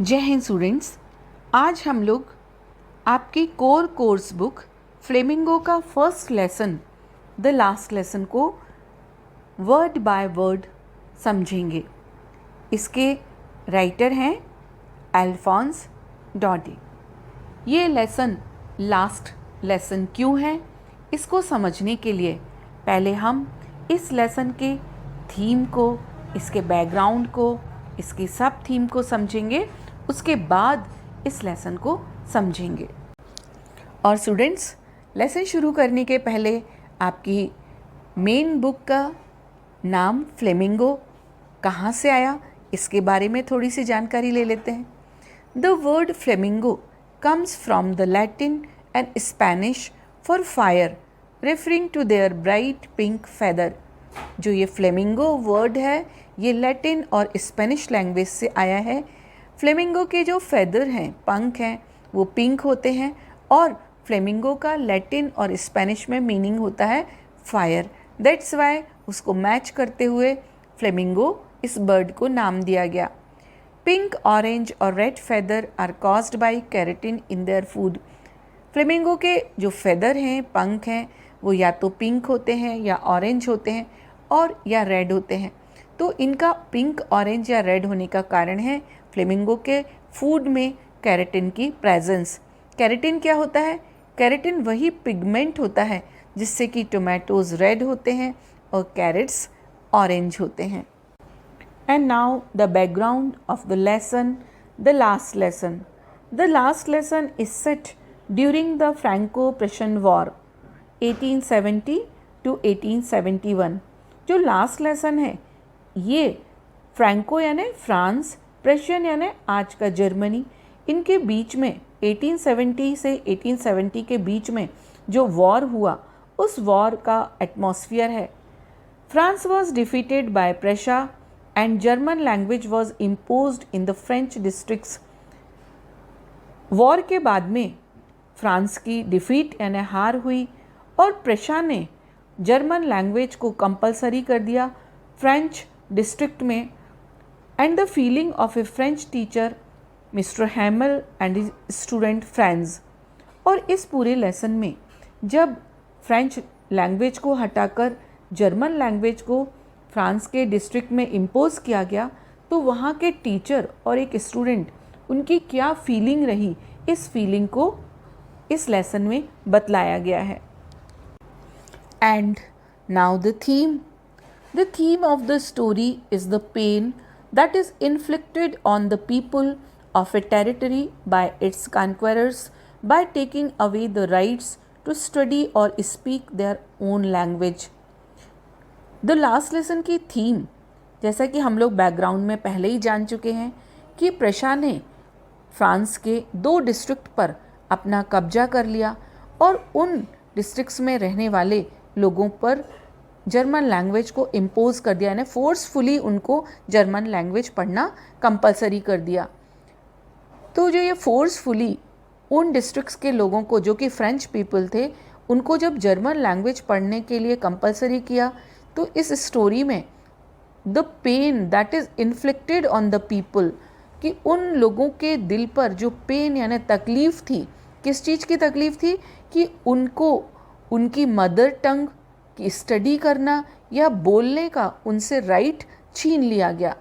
जय हिंद स्टूडेंट्स। आज हम लोग आपकी कोर कोर्स बुक फ्लेमिंगो का first lesson the last lesson को वर्ड बाय वर्ड समझेंगे। इसके राइटर हैं अल्फोंस डॉडी। ये लेसन लास्ट लेसन क्यों है, इसको समझने के लिए पहले हम इस लेसन के थीम को, इसके बैकग्राउंड को, इसकी सब थीम को समझेंगे। उसके बाद इस लेसन को समझेंगे। और स्टूडेंट्स, लेसन शुरू करने के पहले आपकी मेन बुक का नाम फ्लेमिंगो कहाँ से आया, इसके बारे में थोड़ी सी जानकारी ले लेते हैं। The word flamingo comes from the Latin and Spanish for fire, referring to their bright pink feather. जो ये फ्लेमिंगो वर्ड है, ये लैटिन और स्पेनिश लैंग्वेज से आया है। फ्लेमिंगो के जो फेदर हैं, पंख हैं, वो पिंक होते हैं और फ्लेमिंगो का लैटिन और स्पेनिश में मीनिंग होता है फायर। दैट्स वाई उसको मैच करते हुए फ्लेमिंगो इस बर्ड को नाम दिया गया। पिंक, ऑरेंज और red feather are caused by keratin in their food. Flamingo के जो फेदर हैं, पंख हैं, वो या तो पिंक होते हैं या ऑरेंज होते हैं और या रेड होते हैं। तो इनका पिंक, ऑरेंज या रेड होने का कारण है फ्लेमिंगो के फूड में केराटिन की प्रेजेंस। केराटिन क्या होता है? केराटिन वही पिगमेंट होता है जिससे कि टोमेटोज रेड होते हैं और कैरेट्स ऑरेंज होते हैं। And now the background of the lesson, the last lesson. The last lesson is set during the Franco Prussian war 1870 to 1871। जो लास्ट लेसन है ये फ्रैंको यानी फ्रांस, प्रेशियन यानी आज का जर्मनी, इनके बीच में 1870 से 1870 के बीच में जो वॉर हुआ, उस वॉर का एटमॉस्फियर है। France was defeated bye Presha and German language was imposed in the French districts. War के बाद में फ्रांस की डिफीट यानी हार हुई और प्रेशा ने जर्मन लैंग्वेज को कंपलसरी कर दिया फ्रेंच डिस्ट्रिक्ट में। And the feeling of A French teacher mister हैमल and his student friends. और इस पूरे लेसन में जब फ्रेंच लैंग्वेज को हटाकर जर्मन लैंग्वेज को फ्रांस के डिस्ट्रिक्ट में इम्पोज किया गया, तो वहाँ के टीचर और एक स्टूडेंट, उनकी क्या फीलिंग रही, इस फीलिंग को इस लेसन में बतलाया गया है। And now the theme. The theme of the story is the pain that is inflicted on the people of a territory by its conquerors by taking away the rights to study or speak their own language. The last lesson की theme, जैसा कि हम लोग background में पहले ही जान चुके हैं कि प्रेशा ने फ्रांस के 2 डिस्ट्रिक्ट पर अपना कब्जा कर लिया और उन डिस्ट्रिक्ट्स में रहने वाले लोगों पर जर्मन लैंग्वेज को इम्पोज कर दिया, यानी फोर्सफुली उनको जर्मन लैंग्वेज पढ़ना कंपलसरी कर दिया। तो जो ये फोर्सफुली उन डिस्ट्रिक्ट्स के लोगों को, जो कि फ्रेंच पीपल थे, उनको जब जर्मन लैंग्वेज पढ़ने के लिए कंपलसरी किया, तो इस स्टोरी में the pain that is inflicted on the people, कि उन लोगों के दिल पर जो पेन यानी तकलीफ़ थी, किस चीज़ की तकलीफ़ थी कि उनको उनकी मदर टंग कि स्टडी करना या बोलने का उनसे राइट छीन लिया गया।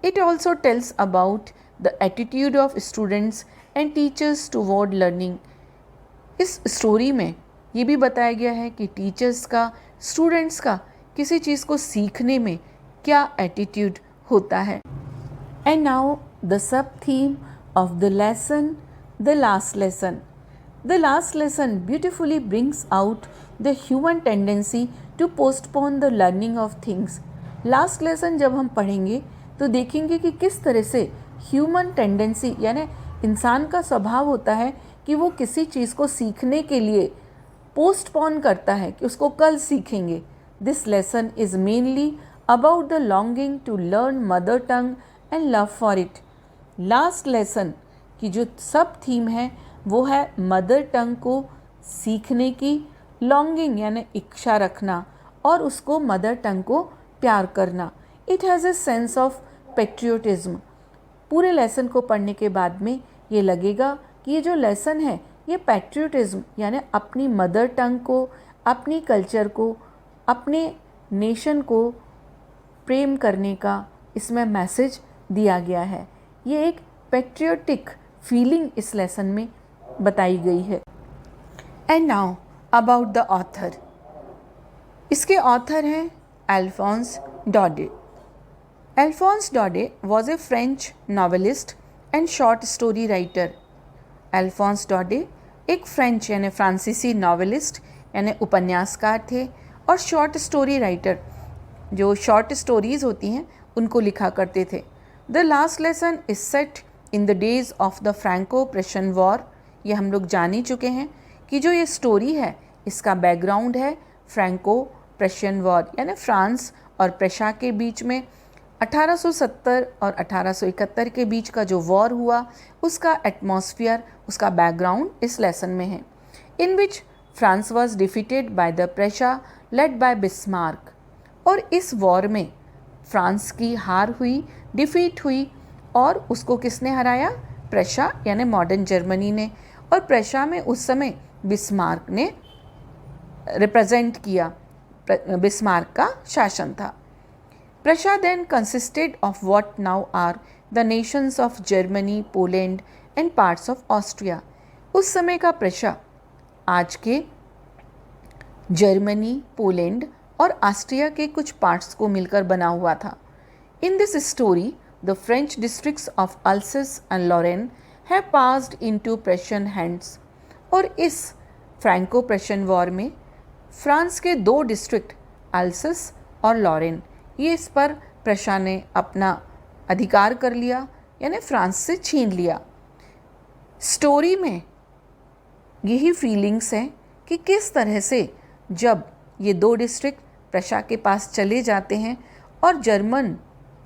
It also tells about the attitude of students and teachers toward learning. इस स्टोरी में ये भी बताया गया है कि टीचर्स का, स्टूडेंट्स का किसी चीज़ को सीखने में क्या एटीट्यूड होता है। And now the sub theme of the lesson, the last lesson. The last lesson beautifully brings out the human tendency to postpone the learning of things. Last lesson जब हम पढ़ेंगे तो देखेंगे कि किस तरह से human tendency यानी इंसान का स्वभाव होता है कि वो किसी चीज़ को सीखने के लिए पोस्टपोन करता है कि उसको कल सीखेंगे। This lesson is mainly about the longing to learn mother tongue and love for it. Last lesson की जो सब थीम है वो है मदर टंग को सीखने की, लॉन्गिंग यानी इच्छा रखना और उसको मदर टंग को प्यार करना। It has a sense of patriotism. पूरे लेसन को पढ़ने के बाद में ये लगेगा कि ये जो लेसन है ये पैट्रियोटिज्म यानी अपनी मदर टंग को, अपनी कल्चर को, अपने नेशन को प्रेम करने का इसमें मैसेज दिया गया है। ये एक पैट्रियोटिक फीलिंग इस लेसन में बताई गई है। And now about the author. इसके ऑथर हैं Alphonse Daudet. Alphonse Daudet was a French novelist and short story writer. Alphonse Daudet एक फ्रेंच यानी फ्रांसीसी नॉवेलिस्ट यानी उपन्यासकार थे और शॉर्ट स्टोरी राइटर, जो शॉर्ट स्टोरीज़ होती हैं उनको लिखा करते थे। The last lesson is set in the days of the Franco Prussian war. ये हम लोग जान ही चुके हैं कि जो ये स्टोरी है इसका बैकग्राउंड है फ्रैंको प्रेशन वॉर यानी फ्रांस और प्रशा के बीच में 1870 और 1871 के बीच का जो वॉर हुआ उसका एटमॉस्फियर, उसका बैकग्राउंड इस लेसन में है। In which France was defeated by the Prussia led by Bismarck. और इस वॉर में फ्रांस की हार हुई, डिफीट हुई और उसको किसने हराया? प्रशा यानी मॉडर्न जर्मनी ने। और प्रशा में उस समय बिस्मार्क ने रिप्रेजेंट किया, बिस्मार्क का शासन था। Prussia then consisted of what now are the nations of Germany, Poland and parts of Austria. उस समय का प्रशा आज के जर्मनी, पोलैंड और ऑस्ट्रिया के कुछ पार्ट्स को मिलकर बना हुआ था। In this story, the French districts of Alsace and Lorraine have passed into Prussian hands. और इस फ्रैंको प्रशन वॉर में फ्रांस के दो डिस्ट्रिक्ट अल्सस और लॉरेन, ये इस पर प्रशा ने अपना अधिकार कर लिया यानी फ्रांस से छीन लिया। स्टोरी में यही फीलिंग्स हैं कि किस तरह से जब ये दो डिस्ट्रिक्ट प्रशा के पास चले जाते हैं और जर्मन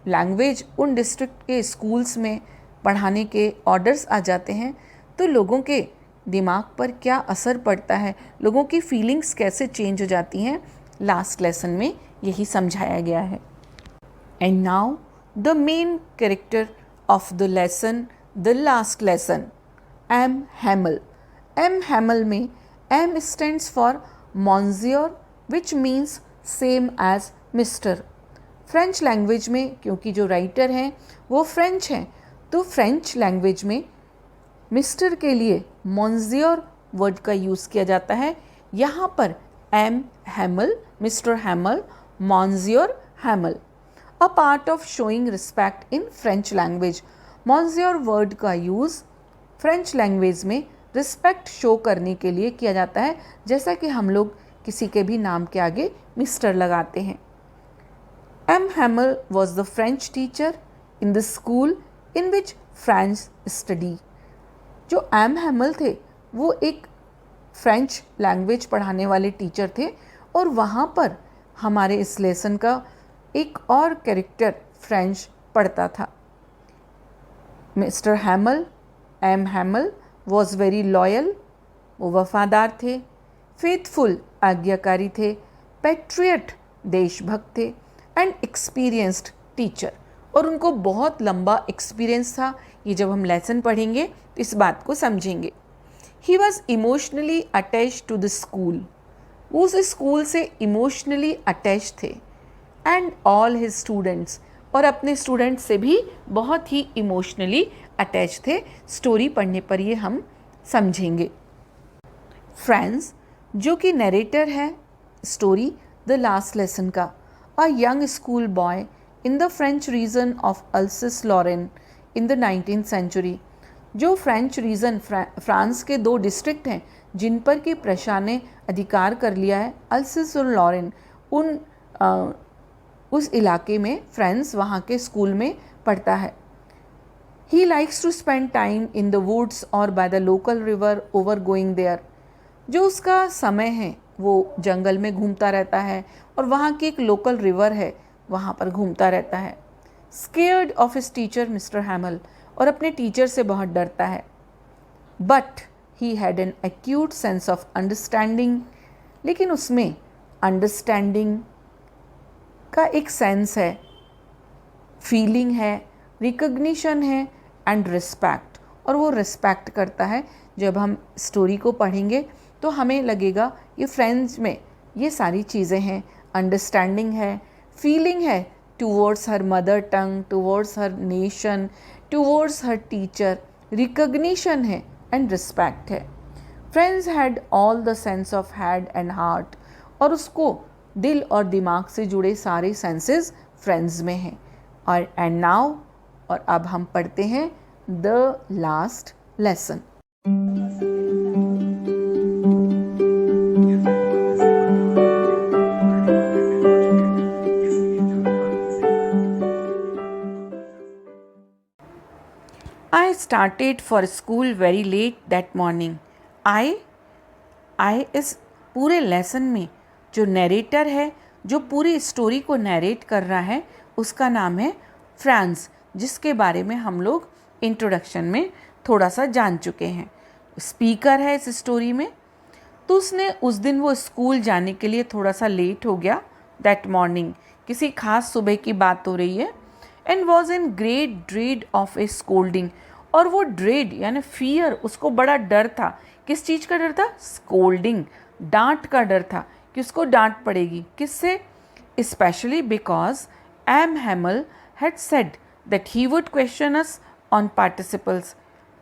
लैंग्वेज उन डिस्ट्रिक्ट के स्कूल्स में पढ़ाने के ऑर्डर्स आ जाते हैं तो लोगों के दिमाग पर क्या असर पड़ता है, लोगों की फीलिंग्स कैसे चेंज हो जाती हैं, लास्ट लेसन में यही समझाया गया है। And now the main character of the lesson, the last lesson, M Hamel. M Hamel में M stands for monsieur which means same as mister. French language में क्योंकि जो राइटर हैं वो फ्रेंच हैं तो फ्रेंच लैंग्वेज में मिस्टर के लिए मॉन्सियोर वर्ड का यूज़ किया जाता है। यहाँ पर M Hamel, mister Hamel, monsieur Hamel. A part of showing respect in French language. Monsieur word का यूज़ फ्रेंच लैंग्वेज में रिस्पेक्ट शो करने के लिए किया जाता है, जैसा कि हम लोग किसी के भी नाम के आगे मिस्टर लगाते हैं। M Hamel was the French teacher in the school in which French study. जो एम हैमल थे वो एक फ्रेंच लैंग्वेज पढ़ाने वाले टीचर थे और वहाँ पर हमारे इस लेसन का एक और कैरेक्टर फ्रेंच पढ़ता था। Mister Hamel, M Hamel was very loyal, वो वफादार थे, फेथफुल आज्ञाकारी थे, पैट्रियट देशभक्त थे एंड एक्सपीरियंस्ड टीचर। और उनको बहुत लंबा एक्सपीरियंस था। ये जब हम लेसन पढ़ेंगे तो इस बात को समझेंगे। He was emotionally attached to the school. वो उस स्कूल से इमोशनली अटैच थे एंड ऑल हिज स्टूडेंट्स, और अपने स्टूडेंट्स से भी बहुत ही इमोशनली अटैच थे। स्टोरी पढ़ने पर ये हम समझेंगे। फ्रांस जो कि नरेटर है स्टोरी द लास्ट लेसन का, a young school boy in the French region of Alsace Lorraine in the 19th century. जो फ्रेंच रीजन फ्रांस के दो डिस्ट्रिक्ट हैं जिन पर कि प्रशा ने अधिकार कर लिया है, अल्सस और लॉरेन, उस इलाके में फ्रांस वहाँ के स्कूल में पढ़ता है। He likes to spend time in the woods और by the local river over going there. जो उसका समय है वो जंगल में घूमता रहता है और वहाँ की एक लोकल रिवर है वहाँ पर घूमता रहता है। Scared of his teacher mister हैमल, और अपने टीचर से बहुत डरता है। But he had an acute sense of understanding, लेकिन उसमें अंडरस्टैंडिंग का एक सेंस है, फीलिंग है, रिकग्निशन है एंड रिस्पेक्ट, और वो रिस्पेक्ट करता है। जब हम स्टोरी को पढ़ेंगे तो हमें लगेगा ये फ्रेंड्स में ये सारी चीज़ें हैं, अंडरस्टैंडिंग है, फीलिंग है towards her mother tongue, towards her nation, towards her teacher, recognition है एंड रिस्पेक्ट है। Friends had all the sense of head and heart, और उसको दिल और दिमाग से जुड़े सारे सेंसेस फ्रेंड्स में हैं। और एंड नाउ, और अब हम पढ़ते हैं the last lesson. I started for school very late that morning. I इस पूरे लेसन में जो नरेटर है, जो पूरी स्टोरी को नरेट कर रहा है, उसका नाम है फ्रांस, जिसके बारे में हम लोग इंट्रोडक्शन में थोड़ा सा जान चुके हैं। स्पीकर है इस स्टोरी में। तो उसने उस दिन वो स्कूल जाने के लिए थोड़ा सा लेट हो गया। दैट मॉर्निंग, किसी खास सुबह की बात हो रही है। And was in great dread of A scolding, और वो ड्रेड यानी फियर, उसको बड़ा डर था। किस चीज़ का डर था? स्कोल्डिंग, डांट का डर था कि उसको डांट पड़ेगी। किससे? Specially because M Hamel had said that he would question us on participles,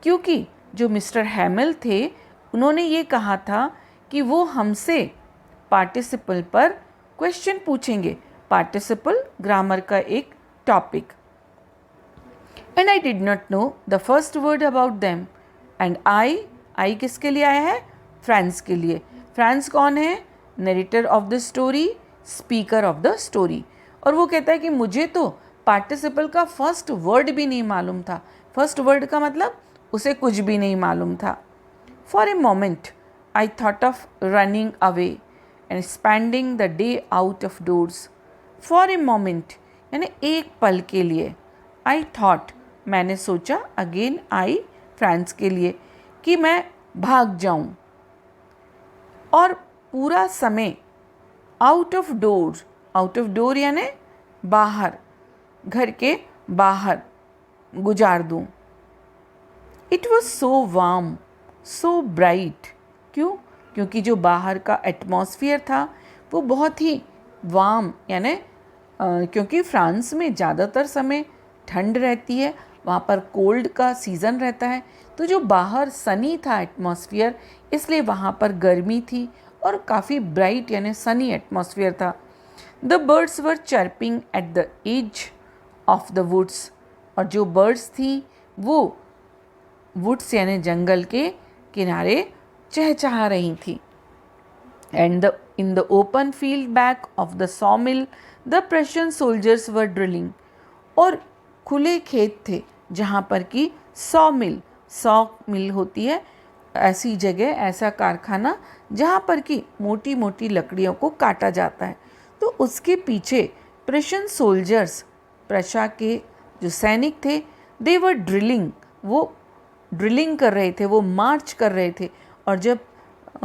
क्योंकि जो मिस्टर हैमल थे उन्होंने ये कहा था कि वो हमसे पार्टिसिपल पर क्वेश्चन पूछेंगे। पार्टिसिपल ग्रामर का एक topic. And I did not know the first word about them. And I किसके लिए आया है? फ्रांस के लिए। फ्रांस कौन है? Narrator of the story, speaker of the story. और वो कहता है कि मुझे तो पार्टिसिपल का फर्स्ट वर्ड भी नहीं मालूम था। फर्स्ट वर्ड का मतलब उसे कुछ भी नहीं मालूम था। For a moment I thought of running away and spending the day out of doors. For a moment यानी एक पल के लिए। आई थॉट, मैंने सोचा, अगेन आई फ्रांस के लिए, कि मैं भाग जाऊं। और पूरा समय आउट ऑफ डोर यानी बाहर, घर के बाहर गुजार दूं। It was so warm, so bright. क्यों? क्योंकि जो बाहर का एटमॉस्फेयर था वो बहुत ही वार्म, यानी क्योंकि फ्रांस में ज़्यादातर समय ठंड रहती है, वहाँ पर कोल्ड का सीज़न रहता है। तो जो बाहर सनी था एटमॉस्फेयर, इसलिए वहाँ पर गर्मी थी और काफ़ी ब्राइट यानी सनी एटमॉस्फेयर था। The birds were chirping at the edge of the woods, और जो बर्ड्स थी वो वुड्स यानी जंगल के किनारे चहचहा रही थी। And in the open field back of the सॉमिल the Prussian soldiers were drilling, और खुले खेत थे जहाँ पर कि सॉ मिल होती है ऐसी जगह, ऐसा कारखाना जहाँ पर कि मोटी मोटी लकड़ियों को काटा जाता है। तो उसके पीछे प्रशियन सोल्जर्स, प्रशा के जो सैनिक थे, दे वर ड्रिलिंग, वो ड्रिलिंग कर रहे थे, वो मार्च कर रहे थे। और जब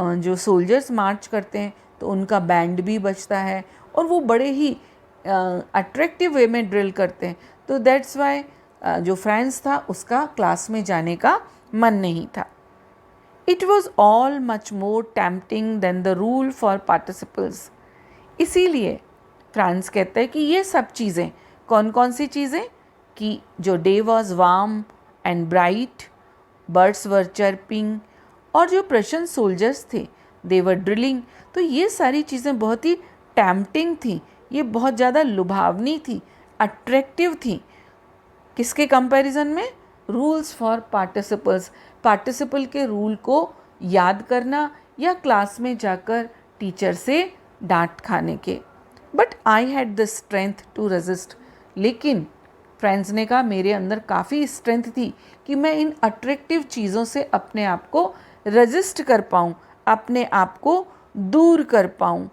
जो सोल्जर्स मार्च करते हैं तो उनका बैंड भी बजता है और वो बड़े ही अट्रैक्टिव वे में ड्रिल करते हैं। तो दैट्स वाई जो फ्रांस था उसका क्लास में जाने का मन नहीं था। It was all much more tempting than the rule for participles. इसीलिए फ्रांस कहता है कि ये सब चीज़ें, कौन कौन सी चीज़ें, कि जो day was warm and bright, birds were chirping, और जो प्रशियन सोल्जर्स थे दे वर ड्रिलिंग। तो ये सारी चीज़ें बहुत ही टेम्पटिंग थी, ये बहुत ज़्यादा लुभावनी थी, अट्रैक्टिव थी। किसके कंपैरिजन में? रूल्स फॉर पार्टिसिपल्स, पार्टिसिपल के रूल को याद करना या क्लास में जाकर टीचर से डांट खाने के। But I had the strength to resist, लेकिन फ्रेंड्स ने कहा मेरे अंदर काफ़ी स्ट्रेंथ थी कि मैं इन अट्रैक्टिव चीज़ों से अपने आप को रेजिस्ट कर पाऊँ, अपने आप को दूर कर पाऊँ।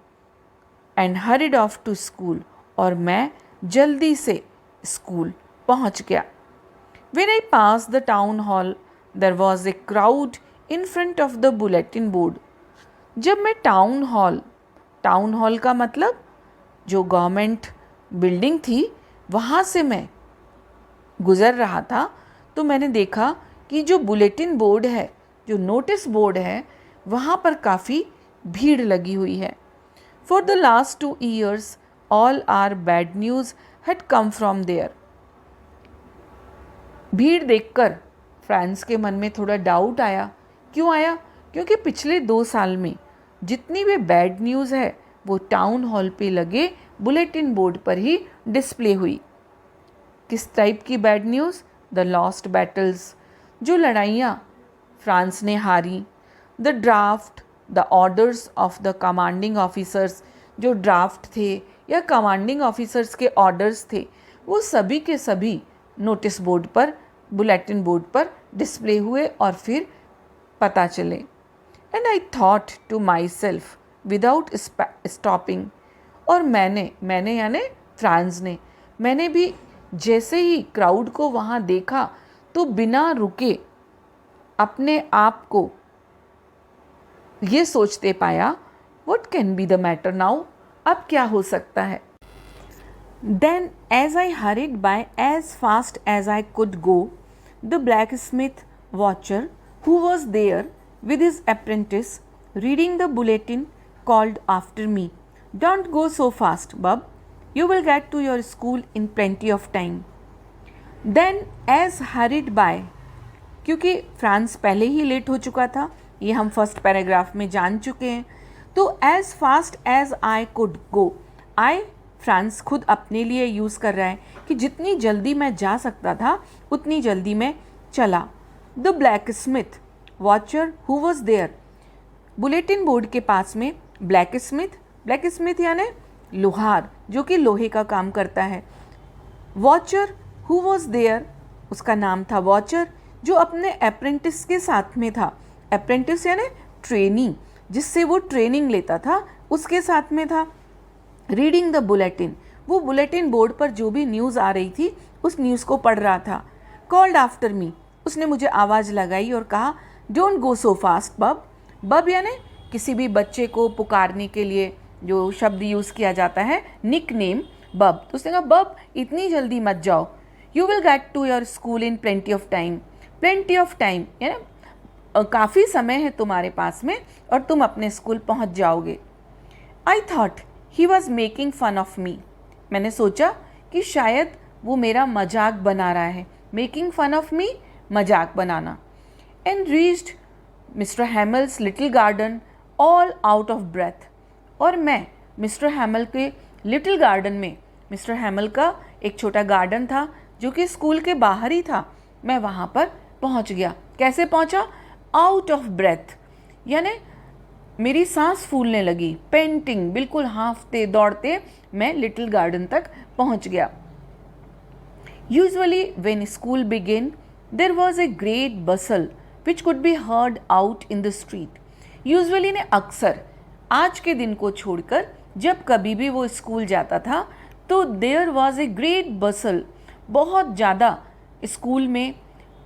And hurried off to school, और मैं जल्दी से स्कूल पहुँच गया। When I passed the town hall, there was a crowd in front of the bulletin board. जब मैं टाउन हॉल का मतलब जो गवर्नमेंट बिल्डिंग थी, वहाँ से मैं गुज़र रहा था तो मैंने देखा कि जो बुलेटिन बोर्ड है, जो नोटिस बोर्ड है, वहाँ पर काफ़ी भीड़ लगी हुई है। For the last 2 years, all our bad news had come from there. भीड़ देखकर फ्रांस के मन में थोड़ा डाउट आया। क्यों आया? क्योंकि पिछले 2 साल में जितनी भी बैड न्यूज़ है वो टाउन हॉल पे लगे बुलेटिन बोर्ड पर ही डिस्प्ले हुई। किस टाइप की bad news? The lost battles, जो लड़ाइयाँ फ्रांस ने हारी। The draft, the orders of the commanding officers, जो ड्राफ्ट थे या कमांडिंग ऑफिसर्स के ऑर्डर्स थे वो सभी के सभी नोटिस बोर्ड पर, बुलेटिन बोर्ड पर डिस्प्ले हुए और फिर पता चले। And I thought to myself without stopping, और मैंने यानी फ्रांस ने, मैंने भी जैसे ही क्राउड को वहाँ देखा तो बिना रुके अपने आप को ये सोचते पाया, what can be the matter now, अब क्या हो सकता है। Then as I hurried by as fast as I could go, the blacksmith Wachter who was there with his apprentice reading the bulletin called after me, "Don't go so fast, bub. You will get to your school in plenty of time." Then as hurried by, क्योंकि France पहले ही late हो चुका था, ये हम first paragraph में जान चुके हैं। तो as fast as I could go, I France खुद अपने लिए यूज़ कर रहा है कि जितनी जल्दी मैं जा सकता था उतनी जल्दी मैं चला। The blacksmith Wachter who was there, bulletin board के पास में ब्लैक स्मिथ यानी लोहार, जो कि लोहे का काम करता है। वॉचर हु वॉज देयर, उसका नाम था वॉचर, जो अपने अप्रेंटिस के साथ में था। अप्रेंटिस यानी ट्रेनी, जिससे वो ट्रेनिंग लेता था, उसके साथ में था। रीडिंग द बुलेटिन, वो बुलेटिन बोर्ड पर जो भी न्यूज़ आ रही थी उस न्यूज़ को पढ़ रहा था। कॉल्ड आफ्टर मी, उसने मुझे आवाज़ लगाई और कहा, डोंट गो सो फास्ट बब। बब यानी किसी भी बच्चे को पुकारने के लिए जो शब्द यूज़ किया जाता है, निक नेम बब। तो उसने कहा, बब इतनी जल्दी मत जाओ, you will get to your school in plenty of time. Plenty of time यानी काफ़ी समय है तुम्हारे पास में और तुम अपने स्कूल पहुंच जाओगे। I thought he was making fun of me, मैंने सोचा कि शायद वो मेरा मजाक बना रहा है। मेकिंग फन ऑफ मी, मजाक बनाना। And reached mister Hamel's little garden all out of breath, और मैं मिस्टर हैमल के लिटिल गार्डन में, मिस्टर हैमल का एक छोटा गार्डन था जो कि स्कूल के बाहर ही था, मैं वहाँ पर पहुँच गया। कैसे पहुँचा? आउट ऑफ ब्रेथ यानी मेरी सांस फूलने लगी। पेंटिंग, बिल्कुल हाँफते दौड़ते मैं लिटिल गार्डन तक पहुँच गया। Usually when school begin there was a great bustle which could be heard out in the street. Usually ने अक्सर, आज के दिन को छोड़कर जब कभी भी वो स्कूल जाता था तो देयर वॉज ए ग्रेट बसल, बहुत ज़्यादा स्कूल में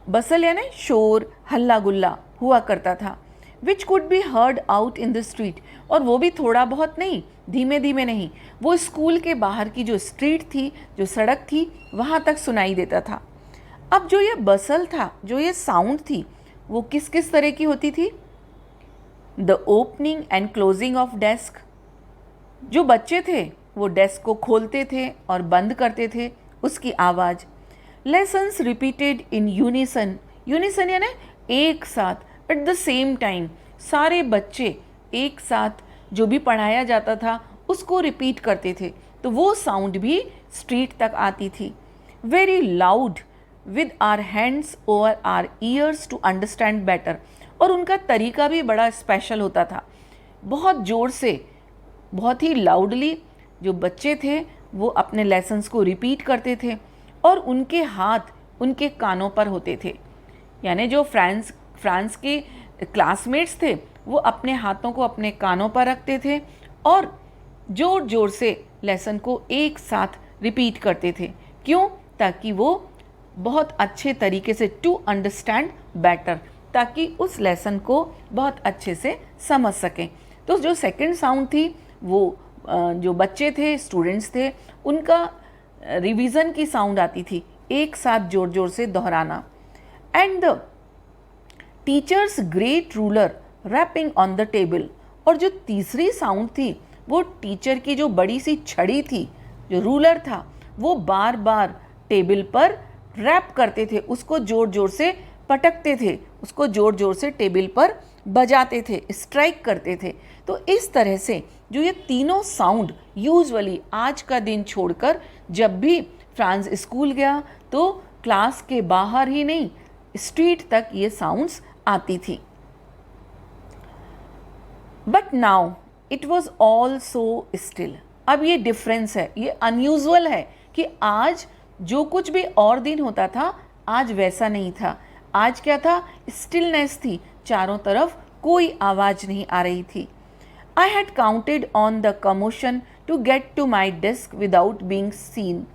बसल यानी शोर, हल्ला गुल्ला हुआ करता था। Which could be heard out in the street, और वो भी थोड़ा बहुत नहीं, धीमे धीमे नहीं, वो स्कूल के बाहर की जो स्ट्रीट थी, जो सड़क थी, वहाँ तक सुनाई देता था। अब जो ये बसल था, जो ये साउंड थी, वो किस किस तरह की होती थी? The opening and closing of desk, जो बच्चे थे वो डेस्क को खोलते थे और बंद करते थे, उसकी आवाज़। Lessons repeated in unison, unison यानी एक साथ, एट द सेम टाइम, सारे बच्चे एक साथ जो भी पढ़ाया जाता था उसको रिपीट करते थे, तो वो साउंड भी स्ट्रीट तक आती थी। Very loud with our hands over our ears to understand better, और उनका तरीका भी बड़ा स्पेशल होता था। बहुत ज़ोर से, बहुत ही लाउडली जो बच्चे थे वो अपने लेसन्स को रिपीट करते थे, और उनके हाथ उनके कानों पर होते थे। यानी जो फ्रांस के क्लासमेट्स थे वो अपने हाथों को अपने कानों पर रखते थे और ज़ोर ज़ोर से लेसन को एक साथ रिपीट करते थे। क्यों? ताकि वो बहुत अच्छे तरीके से, टू अंडरस्टैंड बेटर, ताकि उस लेसन को बहुत अच्छे से समझ सकें। तो जो सेकंड साउंड थी वो जो बच्चे थे, स्टूडेंट्स थे, उनका रिवीजन की साउंड आती थी, एक साथ जोर जोर से दोहराना। And the teacher's great ruler rapping on the table, और जो तीसरी साउंड थी वो टीचर की जो बड़ी सी छड़ी थी, जो रूलर था, वो बार बार टेबल पर रैप करते थे, उसको जोर जोर से पटकते थे, उसको जोर जोर से टेबल पर बजाते थे, स्ट्राइक करते थे। तो इस तरह से जो ये तीनों साउंड यूजुअली आज का दिन छोड़कर जब भी फ्रांस स्कूल गया तो क्लास के बाहर ही नहीं, स्ट्रीट तक ये साउंड्स आती थी। But now it was all so still. अब ये डिफरेंस है, ये अनयूजुअल है कि आज जो कुछ भी और दिन होता था आज वैसा नहीं था। आज क्या था? स्टिलनेस थी, चारों तरफ कोई आवाज नहीं आ रही थी। I had counted on the commotion to get to my desk without being seen.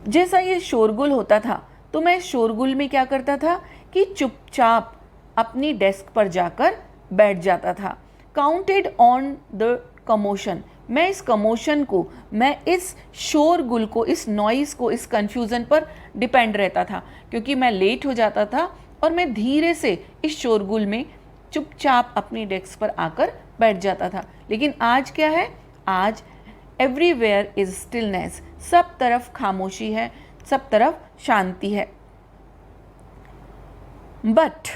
जैसा ये शोरगुल होता था तो मैं शोरगुल में क्या करता था कि चुपचाप अपनी डेस्क पर जाकर बैठ जाता था। काउंटेड ऑन द कमोशन, मैं इस कमोशन को, मैं इस शोरगुल को, इस नॉइस को, इस कन्फ्यूज़न पर डिपेंड रहता था, क्योंकि मैं लेट हो जाता था और मैं धीरे से इस शोरगुल में चुपचाप अपनी डेस्क पर आकर बैठ जाता था। लेकिन आज क्या है? आज एवरीवेयर इज स्टिलनेस, सब तरफ खामोशी है, सब तरफ शांति है। But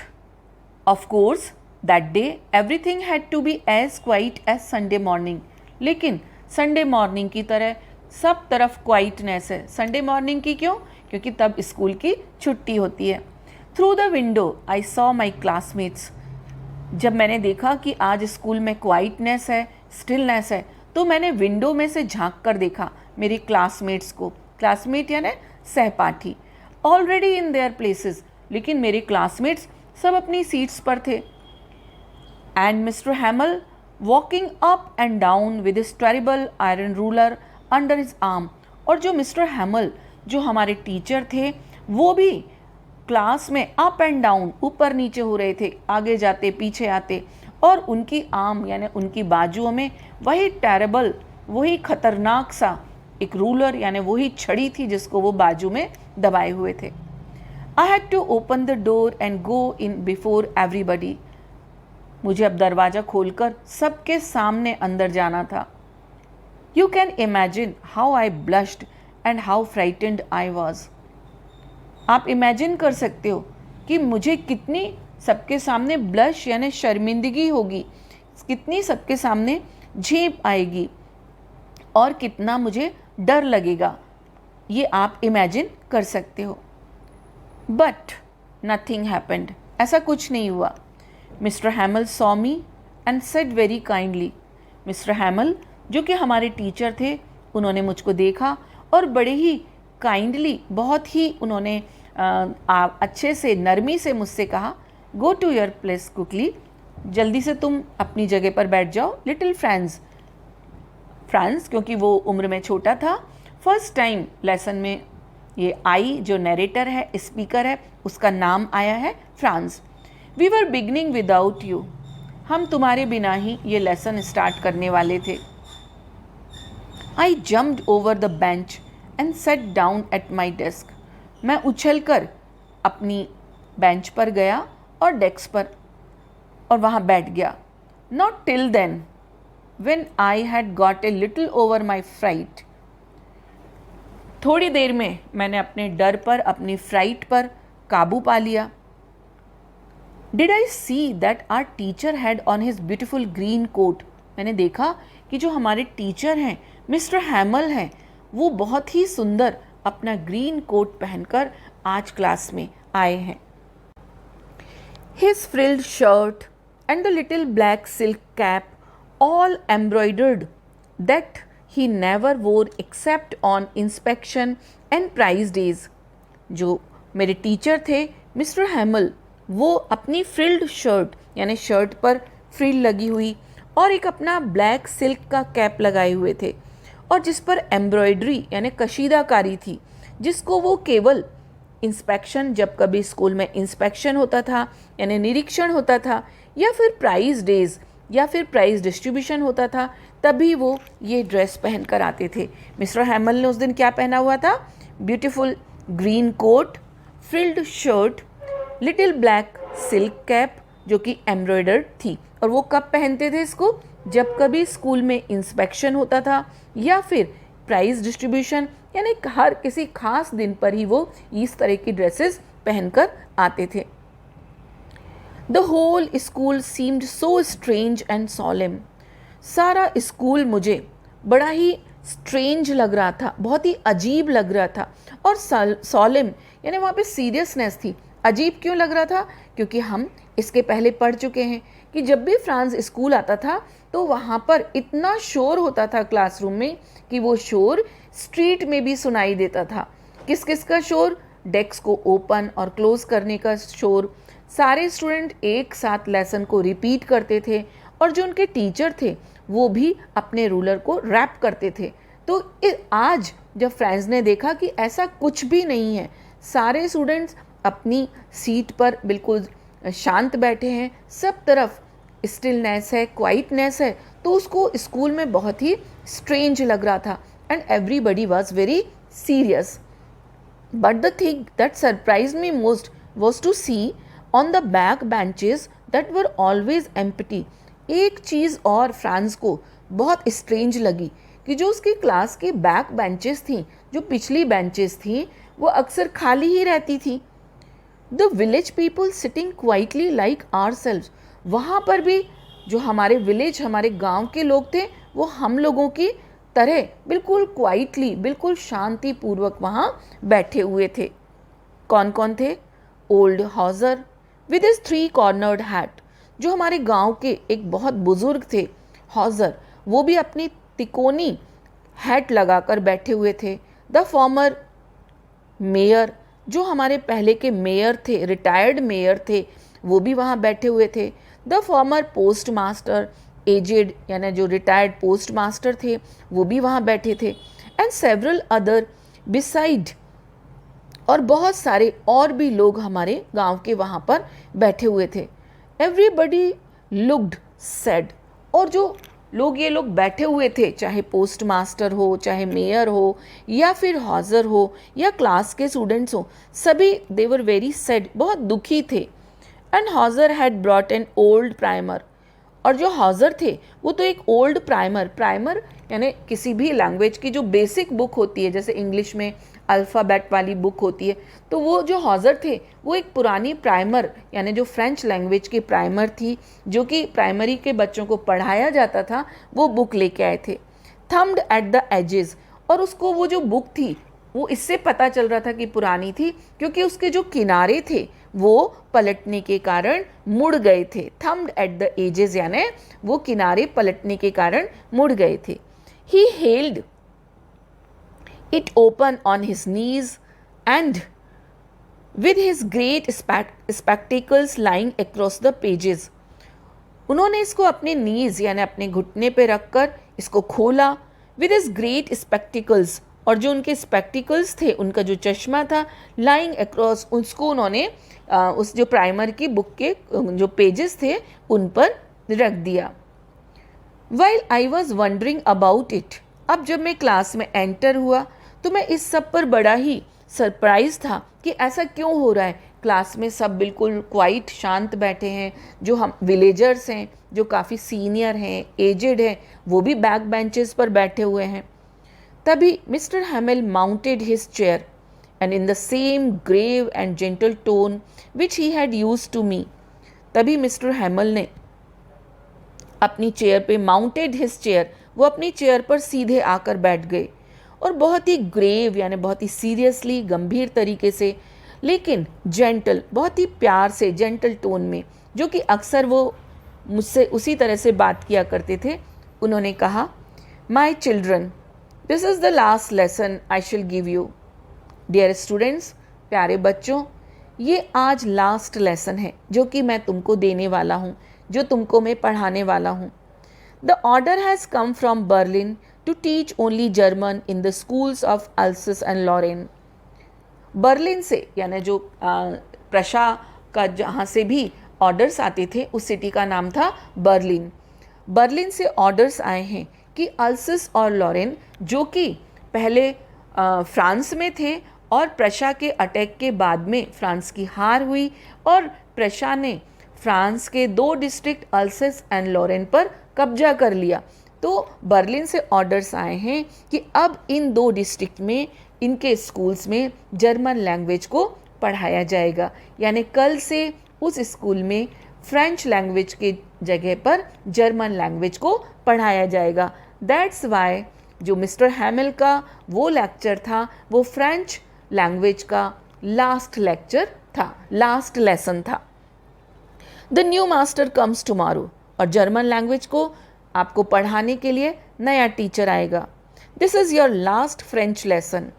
of course that day everything had to be as quiet as Sunday morning. लेकिन संडे मॉर्निंग की तरह सब तरफ क्वाइटनेस है। संडे मॉर्निंग की क्यों? क्योंकि तब स्कूल की छुट्टी होती है। Through the window I saw my classmates. जब मैंने देखा कि आज स्कूल में क्वाइटनेस है, स्टिलनेस है, तो मैंने विंडो में से झांक कर देखा मेरे क्लासमेट्स को। क्लासमेट यानी सहपाठी। ऑलरेडी इन देयर प्लेसेस, लेकिन मेरे क्लासमेट्स सब अपनी सीट्स पर थे। And mister हैमल walking up and down with his terrible iron ruler under his arm. और जो मिस्टर हैमल, जो हमारे टीचर थे, वो भी क्लास में अप एंड डाउन, ऊपर नीचे हो रहे थे, आगे जाते पीछे आते, और उनकी आर्म यानी उनकी बाजुओं में वही टेरेबल, वही खतरनाक सा एक रूलर यानी वही छड़ी थी जिसको वो बाजू में दबाए हुए थे। I had to open the door and go in before everybody. मुझे अब दरवाज़ा खोलकर सबके सामने अंदर जाना था। You can imagine how I blushed and how frightened I was. आप इमेजिन कर सकते हो कि मुझे कितनी सबके सामने ब्लश यानी शर्मिंदगी होगी, कितनी सबके सामने झेप आएगी और कितना मुझे डर लगेगा, ये आप इमेजिन कर सकते हो। बट नथिंग हैपेंड, ऐसा कुछ नहीं हुआ। Mister हैमल saw me and said very kindly. Mister हैमल जो कि हमारे टीचर थे, उन्होंने मुझको देखा और बड़े ही काइंडली, बहुत ही उन्होंने अच्छे से, नरमी से मुझसे कहा, go to your place quickly, जल्दी से तुम अपनी जगह पर बैठ जाओ। लिटिल फ्रांस, फ्रांस क्योंकि वो उम्र में छोटा था, फर्स्ट टाइम लेसन में ये आई, जो नरेटर है, स्पीकर है, उसका नाम आया है Franz. We were beginning without you, हम तुम्हारे बिना ही ये लेसन स्टार्ट करने वाले थे। आई jumped over the bench and set down at my desk. मैं उछलकर अपनी बेंच पर गया और डेस्क पर और वहाँ बैठ गया। Not till then when I had got a little over my fright. थोड़ी देर में मैंने अपने डर पर, अपनी फ्राइट पर काबू पा लिया। Did I see that our teacher had on his beautiful green coat. मैंने देखा कि जो हमारे टीचर हैं, मिस्टर हैमल हैं, वो बहुत ही सुंदर अपना ग्रीन कोट पहनकर आज क्लास में आए हैं। His frilled shirt and the little black silk cap, all embroidered, that he never wore except on inspection and prize days। जो मेरे टीचर थे मिस्टर हैमल, वो अपनी फ्रिल्ड शर्ट यानी शर्ट पर फ्रिल लगी हुई और एक अपना ब्लैक सिल्क का कैप लगाए हुए थे, और जिस पर एम्ब्रॉयडरी यानी कशीदाकारी थी, जिसको वो केवल इंस्पेक्शन, जब कभी स्कूल में इंस्पेक्शन होता था यानी निरीक्षण होता था, या फिर प्राइज डेज या फिर प्राइज डिस्ट्रीब्यूशन होता था, तभी वो ये ड्रेस पहन कर आते थे। मिस्टर हैमल ने उस दिन क्या पहना हुआ था? Beautiful green coat, frilled shirt, little black silk cap जो कि एम्ब्रॉयडर्ड थी। और वो कब पहनते थे इसको? जब कभी स्कूल में इंस्पेक्शन होता था या फिर प्राइज डिस्ट्रीब्यूशन, यानी हर किसी खास दिन पर ही वो इस तरह की ड्रेसेस पहनकर आते थे। The whole school seemed so strange and solemn. सारा स्कूल मुझे बड़ा ही स्ट्रेंज लग रहा था, बहुत ही अजीब लग रहा था। और सॉलेम यानी वहाँ पे सीरियसनेस थी। अजीब क्यों लग रहा था? क्योंकि हम इसके पहले पढ़ चुके हैं कि जब भी फ्रांस स्कूल आता था तो वहाँ पर इतना शोर होता था क्लासरूम में कि वो शोर स्ट्रीट में भी सुनाई देता था। किस किस का शोर? डेस्क को ओपन और क्लोज करने का शोर। सारे स्टूडेंट एक साथ लेसन को रिपीट करते थे और जो उनके टीचर थे वो भी अपने रूलर को रैप करते थे। तो आज जब फ्रेंड्स ने देखा कि ऐसा कुछ भी नहीं है, सारे स्टूडेंट्स अपनी सीट पर बिल्कुल शांत बैठे हैं, सब तरफ स्टिलनेस है, क्वाइटनेस है, तो उसको स्कूल में बहुत ही स्ट्रेंज लग रहा था and everybody was very serious. But the thing that surprise me most was to see on the back benches that were always empty. एक चीज़ और फ्रांस को बहुत स्ट्रेंज लगी कि जो उसकी क्लास के बैक बेंचेस थी, जो पिछली बेंचेस थी, वो अक्सर खाली ही रहती थी। The village people sitting quietly like ourselves. वहाँ पर भी जो हमारे विलेज, हमारे गांव के लोग थे, वो हम लोगों की तरह बिल्कुल क्वाइटली, बिल्कुल शांतिपूर्वक वहाँ बैठे हुए थे। कौन कौन थे? Old Hauser with his 3 cornered hat, जो हमारे गांव के एक बहुत बुजुर्ग थे हॉजर, वो भी अपनी तिकोनी हैट लगाकर बैठे हुए थे। द फॉर्मर मेयर, जो हमारे पहले के मेयर थे, रिटायर्ड मेयर थे, वो भी वहाँ बैठे हुए थे। The former postmaster, aged यानी जो रिटायर्ड पोस्ट मास्टर थे, वो भी वहाँ बैठे थे। एंड सेवरल अदर बिसाइड, और बहुत सारे और भी लोग हमारे गांव के वहाँ पर बैठे हुए थे। एवरीबडी लुक्ड सैड, और जो लोग ये लोग बैठे हुए थे, चाहे पोस्ट मास्टर हो, चाहे मेयर हो, या फिर हॉजर हो, या क्लास के स्टूडेंट्स हो, सभी दे वर वेरी सैड, बहुत दुखी थे। And Hauser had brought an old primer, और जो हॉजर थे वो तो एक ओल्ड प्राइमर यानी किसी भी लैंग्वेज की जो बेसिक बुक होती है, जैसे इंग्लिश में अल्फ़ाबेट वाली बुक होती है, तो वो जो हॉजर थे वो एक पुरानी प्राइमर यानी जो फ्रेंच लैंग्वेज की प्राइमर थी, जो कि प्राइमरी के बच्चों को पढ़ाया जाता था, वो बुक लेके आए थे। थम्ड एट द एजेस, और उसको वो जो बुक थी वो इससे पता चल रहा था कि पुरानी थी क्योंकि उसके जो किनारे थे वो पलटने के कारण मुड़ गए थे। थम्ड एट द एजेस यानी वो किनारे पलटने के कारण मुड़ गए थे। He held it open on his knees and with his great spectacles lying across the pages, उन्होंने इसको अपने नीज यानी अपने घुटने पे रखकर इसको खोला। with his great spectacles, और जो उनके स्पेक्टिकल्स थे, उनका जो चश्मा था, lying across, उसको उन्होंने उस जो प्राइमर की बुक के जो पेजेस थे उन पर रख दिया। while I was wondering about it, अब जब मैं क्लास में एंटर हुआ तो मैं इस सब पर बड़ा ही सरप्राइज था कि ऐसा क्यों हो रहा है। क्लास में सब बिल्कुल क्वाइट शांत बैठे हैं, जो हम विलेजर्स हैं, जो काफ़ी सीनियर हैं, एजेड हैं, वो भी बैक बेंचेस पर बैठे हुए हैं। तभी mister Hamel mounted his chair and in the same grave and gentle tone which he had used to me, तभी मिस्टर हैमिल ने अपनी चेयर पे माउंटेड हिज चेयर, वो अपनी चेयर पर सीधे आकर बैठ गए और बहुत ही ग्रेव यानी बहुत ही सीरियसली, गंभीर तरीके से, लेकिन जेंटल, बहुत ही प्यार से, जेंटल टोन में, जो कि अक्सर वो मुझसे उसी तरह से बात किया करते थे, उन्होंने कहा, my children, this is the last lesson I शिल गिव यू। डियर स्टूडेंट्स, प्यारे बच्चों, ये आज लास्ट लेसन है जो कि मैं तुमको देने वाला हूँ, जो तुमको मैं पढ़ाने वाला हूँ। The order has come from Berlin to teach only German in the schools of Alsace and Lorraine। Berlin से यानी जो प्रशा का जहाँ से भी ऑर्डर्स आते थे, उस सिटी का नाम था बर्लिन। बर्लिन से ऑर्डर्स आए हैं कि अल्सस और लॉरेन, जो कि पहले फ्रांस में थे और प्रशा के अटैक के बाद में फ्रांस की हार हुई और प्रशा ने फ्रांस के 2 डिस्ट्रिक्ट अल्सेस एंड लॉरेन पर कब्जा कर लिया। तो बर्लिन से ऑर्डर्स आए हैं कि अब इन 2 डिस्ट्रिक्ट में इनके स्कूल्स में जर्मन लैंग्वेज को पढ़ाया जाएगा, यानी कल से उस स्कूल में फ्रेंच लैंग्वेज के जगह पर जर्मन लैंग्वेज को पढ़ाया जाएगा। दैट्स वाई जो मिस्टर हैमिल का वो लेक्चर था वो फ्रेंच लैंग्वेज का लास्ट लेक्चर था, लास्ट लेसन था। The new master comes tomorrow, और जर्मन लैंग्वेज को आपको पढ़ाने के लिए नया टीचर आएगा। This is your last French lesson.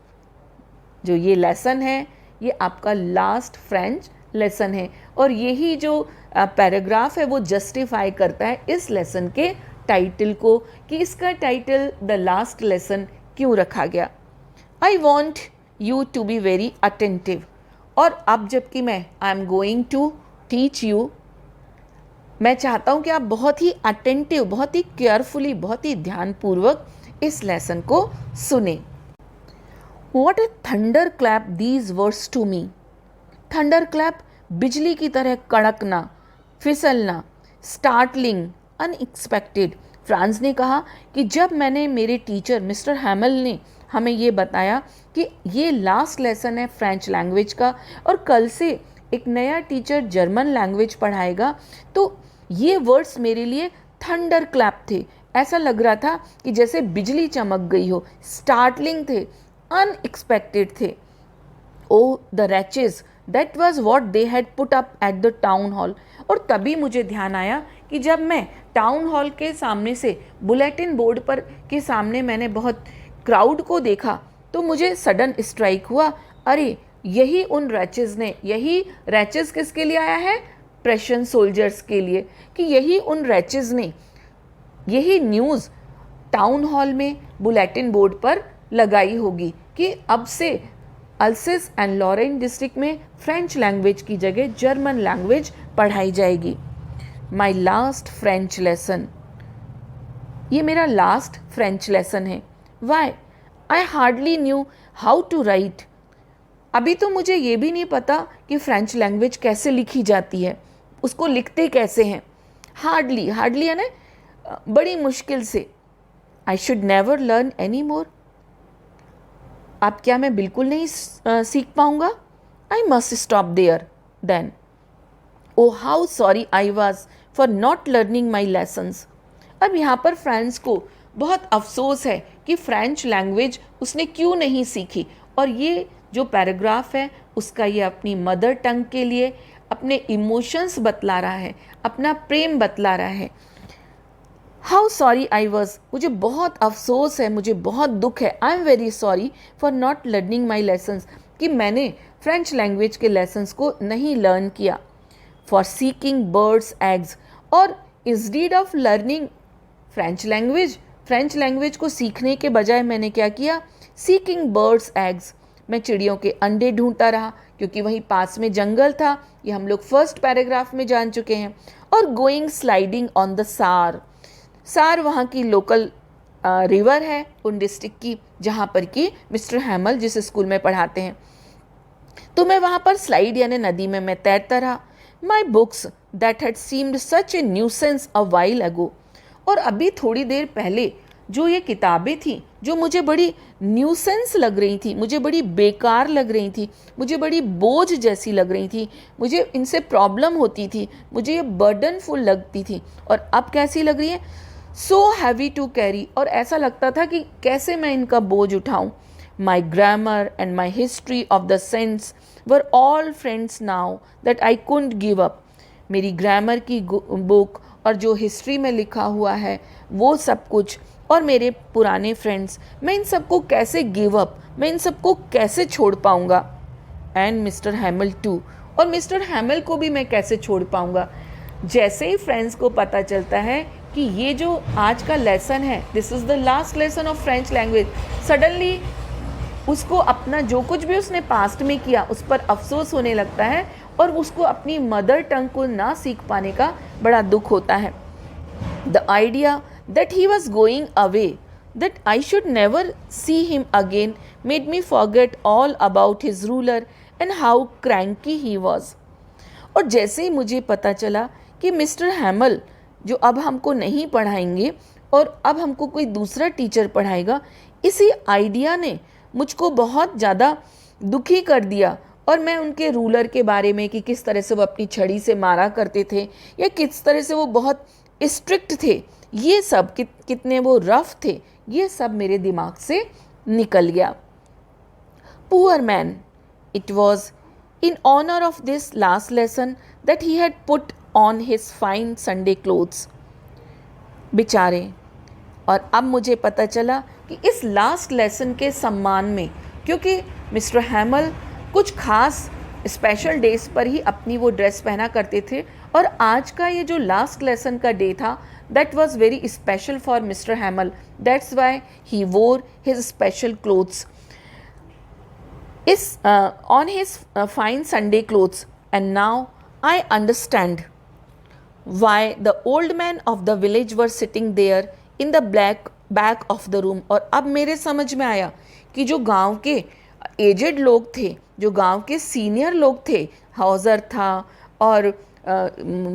जो ये लेसन है ये आपका लास्ट फ्रेंच लेसन है, और यही जो पैराग्राफ है वो जस्टिफाई करता है इस लेसन के टाइटल को कि इसका टाइटल द लास्ट लेसन क्यों रखा गया। I want you to be very attentive, और अब जबकि मैं I am going to teach you, मैं चाहता हूँ कि आप बहुत ही अटेंटिव, बहुत ही केयरफुली, बहुत ही ध्यानपूर्वक इस लेसन को सुने। What a thunderclap these words to me. थंडरक्लैप बिजली की तरह कड़कना, फिसलना, स्टार्टलिंग, अनएक्सपेक्टेड। फ्रांस ने कहा कि जब मैंने मेरे टीचर मिस्टर हैमल ने हमें ये बताया कि ये लास्ट लेसन है फ्रेंच लैंग्वेज का और कल से एक नया टीचर जर्मन लैंग्वेज पढ़ाएगा, तो ये वर्ड्स मेरे लिए थंडर क्लैप थे। ऐसा लग रहा था कि जैसे बिजली चमक गई हो, स्टार्टलिंग थे, अनएक्सपेक्टेड थे। Oh the wretches, that was what they had put up at the town hall. और तभी मुझे ध्यान आया कि जब मैं टाउन हॉल के सामने से बुलेटिन बोर्ड पर के सामने मैंने बहुत क्राउड को देखा, तो मुझे सडन स्ट्राइक हुआ, अरे यही उन रैचेस ने, यही रैचेस किसके लिए आया है? प्रेशन सोल्जर्स के लिए, कि यही उन रैचेस ने यही न्यूज़ टाउन हॉल में बुलेटिन बोर्ड पर लगाई होगी कि अब से अल्सेस एंड लॉरेन डिस्ट्रिक्ट में फ्रेंच लैंग्वेज की जगह जर्मन लैंग्वेज पढ़ाई जाएगी। माई लास्ट फ्रेंच लेसन, ये मेरा लास्ट फ्रेंच लेसन है। Why? I hardly knew how to write. अभी तो मुझे ये भी नहीं पता कि फ्रेंच लैंग्वेज कैसे लिखी जाती है, उसको लिखते कैसे हैं। हार्डली, हार्डली है ना, बड़ी मुश्किल से। I should never learn any more. अब क्या मैं बिल्कुल नहीं सीख पाऊंगा? I must stop there then. Oh how sorry I was for not learning my lessons. अब यहाँ पर फ्रांस को बहुत अफसोस है कि फ्रेंच लैंग्वेज उसने क्यों नहीं सीखी, और ये जो पैराग्राफ है उसका ये अपनी मदर टंग के लिए अपने इमोशंस बतला रहा है, अपना प्रेम बतला रहा है। हाउ सॉरी आई वॉज, मुझे बहुत अफसोस है, मुझे बहुत दुख है। I am very sorry for not learning my lessons, कि मैंने फ्रेंच लैंग्वेज के लेसन्स को नहीं लर्न किया। फॉर सीकिंग बर्ड्स एग्स, और instead of learning French language को सीखने के बजाय मैंने क्या किया? सीकिंग बर्ड्स एग्स, मैं चिड़ियों के अंडे ढूंढता रहा, क्योंकि वहीं पास में जंगल था, ये हम लोग फर्स्ट पैराग्राफ में जान चुके हैं। और गोइंग स्लाइडिंग ऑन द सार, सार वहाँ की लोकल रिवर है उन डिस्ट्रिक्ट की जहाँ पर कि मिस्टर हैमल जिस स्कूल में पढ़ाते हैं, तो मैं वहाँ पर स्लाइड यानी नदी में मैं तैरता रहा। My books that had seemed such a nuisance a while ago, और अभी थोड़ी देर पहले जो ये किताबें थी जो मुझे बड़ी न्यूसेंस लग रही थी, मुझे बड़ी बेकार लग रही थी, मुझे बड़ी बोझ जैसी लग रही थी, मुझे इनसे प्रॉब्लम होती थी, मुझे ये बर्डनफुल लगती थी, और अब कैसी लग रही है? सो हैवी टू कैरी, और ऐसा लगता था कि कैसे मैं इनका बोझ उठाऊं। My grammar and my history of the saints were all friends now that I couldn't give up. मेरी ग्रामर की बुक और जो हिस्ट्री में लिखा हुआ है वो सब कुछ, और मेरे पुराने फ्रेंड्स, मैं इन सबको कैसे गिव अप, मैं इन सबको कैसे छोड़ पाऊँगा। एंड मिस्टर हैमिल टू, और मिस्टर हैमिल को भी मैं कैसे छोड़ पाऊँगा। जैसे ही फ्रेंड्स को पता चलता है कि ये जो आज का लेसन है, this is the last lesson of French language, suddenly उसको अपना जो कुछ भी उसने पास्ट में किया उस पर अफसोस होने लगता है, और उसको अपनी मदर टंग को ना सीख पाने का बड़ा दुख होता है। The idea that he was going away that I should never see him again made me forget all about his ruler and how cranky he was. और जैसे ही मुझे पता चला कि मिस्टर हैमल जो अब हमको नहीं पढ़ाएंगे और अब हमको कोई दूसरा टीचर पढ़ाएगा, इसी आइडिया ने मुझको बहुत ज़्यादा दुखी कर दिया। और मैं उनके रूलर के बारे में कि किस तरह से वो अपनी छड़ी से मारा करते थे या किस तरह से वो बहुत स्ट्रिक्ट थे, ये सब कितने वो रफ थे, ये सब मेरे दिमाग से निकल गया। Poor man, it was in honor of this last lesson that he had put on his fine Sunday clothes. बेचारे। और अब मुझे पता चला कि इस लास्ट लेसन के सम्मान में, क्योंकि मिस्टर हैमल कुछ खास स्पेशल डेज पर ही अपनी वो ड्रेस पहना करते थे और आज का ये जो लास्ट लेसन का डे था that was very special for mister Hamel, that's why he wore his special clothes on his fine Sunday clothes. And now I understand why the old men of the village were sitting there in the back of the room. और अब मेरे समझ में आया कि जो गांव के एजेड लोग थे, जो गांव के सीनियर लोग थे, हाउसर था और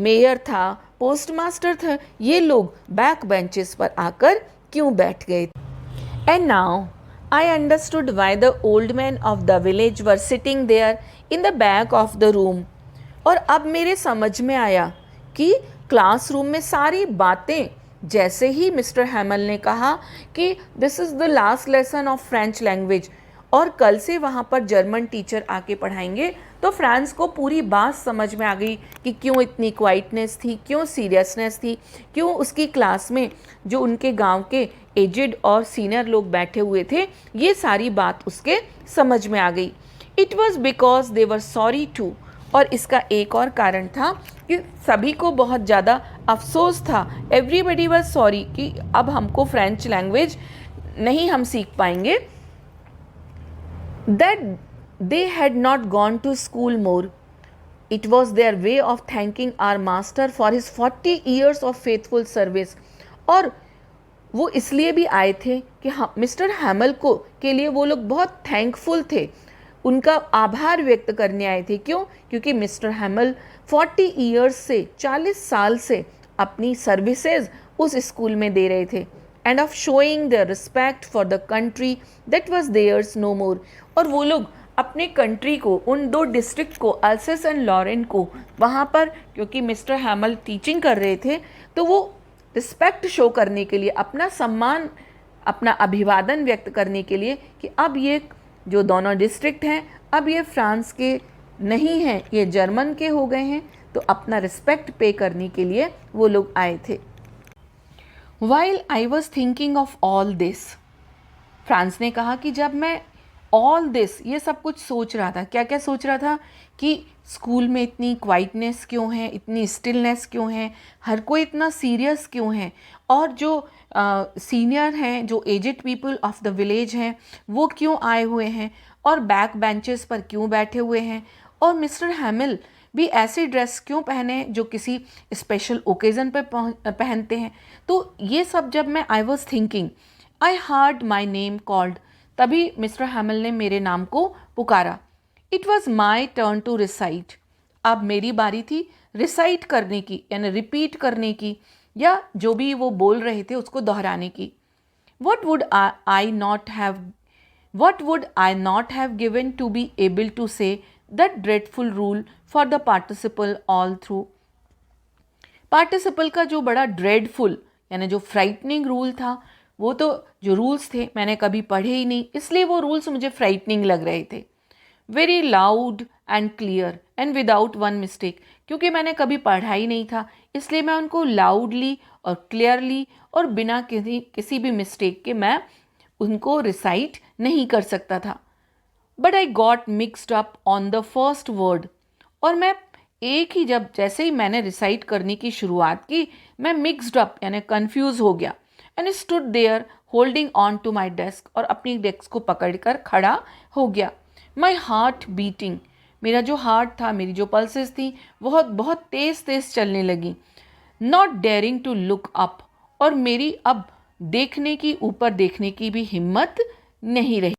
मेयर था, पोस्टमास्टर था, ये लोग बैक बेंचेस पर आकर क्यों बैठ गए। And now I understood why the old men of the village were sitting there in the back of the room. और अब मेरे समझ में आया कि क्लासरूम में सारी बातें, जैसे ही मिस्टर हैमल ने कहा कि this is the last lesson of French language और कल से वहाँ पर जर्मन टीचर आके पढ़ाएंगे, तो फ्रांस को पूरी बात समझ में आ गई कि क्यों इतनी क्वाइटनेस थी, क्यों सीरियसनेस थी, क्यों उसकी क्लास में जो उनके गांव के एजेड और सीनियर लोग बैठे हुए थे, ये सारी बात उसके समझ में आ गई। It was because they were sorry too, और इसका एक और कारण था कि सभी को बहुत ज़्यादा अफसोस था, एवरीबडी वॉज सॉरी कि अब हमको फ्रेंच लैंग्वेज नहीं हम सीख पाएंगे, that they had not gone to school more. It was their way of thanking our master for his 40 years of faithful service. और वो इसलिए भी आए थे कि मिस्टर हैमल को के लिए वो लोग बहुत थैंकफुल थे, उनका आभार व्यक्त करने आए थे। क्यों? क्योंकि मिस्टर हैमल 40 ईयर्स से 40 साल से अपनी सर्विसेज उस स्कूल में दे रहे थे, and of showing the respect for the country that was theirs no more. और वो लोग अपने कंट्री को, उन दो डिस्ट्रिक्ट को, अल्सेस एंड लॉरेन को, वहाँ पर क्योंकि मिस्टर हैमल टीचिंग कर रहे थे, तो वो रिस्पेक्ट शो करने के लिए, अपना सम्मान, अपना अभिवादन व्यक्त करने के लिए कि अब ये जो दोनों डिस्ट्रिक्ट हैं अब ये फ्रांस के नहीं हैं, ये जर्मन के हो गए हैं, तो अपना रिस्पेक्ट पे करने के लिए वो लोग आए थे। While I was thinking of all this, France ने कहा कि जब मैं ऑल दिस, ये सब कुछ सोच रहा था, क्या क्या सोच रहा था कि स्कूल में इतनी क्वाइटनेस क्यों है, इतनी स्टिलनेस क्यों है, हर कोई इतना सीरियस क्यों है, और जो सीनियर हैं, जो aged people of the village हैं, वो क्यों आए हुए हैं और बैक बेंचेस पर क्यों बैठे हुए हैं, और मिस्टर हैमिल भी ऐसी ड्रेस क्यों पहने जो किसी स्पेशल ओकेज़न पर पहनते हैं। तो ये सब जब मैं I was thinking, I heard my name called, तभी मिस्टर हैमिल ने मेरे नाम को पुकारा। It was my turn to recite, अब मेरी बारी थी रिसाइट करने की, यानी रिपीट करने की, या जो भी वो बोल रहे थे उसको दोहराने की। What would I not have given to be able to say that dreadful rule for the participle all through? Participle का जो बड़ा ड्रेडफुल यानी जो फ्राइटनिंग रूल था, वो तो जो रूल्स थे मैंने कभी पढ़े ही नहीं, इसलिए वो रूल्स मुझे फ्राइटनिंग लग रहे थे। Very loud and clear and without one mistake, क्योंकि मैंने कभी पढ़ा ही नहीं था, इसलिए मैं उनको लाउडली और क्लियरली और बिना किसी भी मिस्टेक के मैं उनको रिसाइट नहीं कर सकता था। But I got mixed up on the first word, और मैं एक ही जैसे ही मैंने रिसाइट करने की शुरुआत की, मैं मिक्सड अप यानी कंफ्यूज हो गया, and stood there holding on to my desk, और अपनी डेस्क को पकड़कर खड़ा हो गया। माई हार्ट बीटिंग, मेरा जो हार्ट था, मेरी जो पल्सेस थी, बहुत बहुत तेज़ तेज़ चलने लगी। Not daring to look up, और मेरी अब देखने की, ऊपर देखने की भी हिम्मत नहीं रही।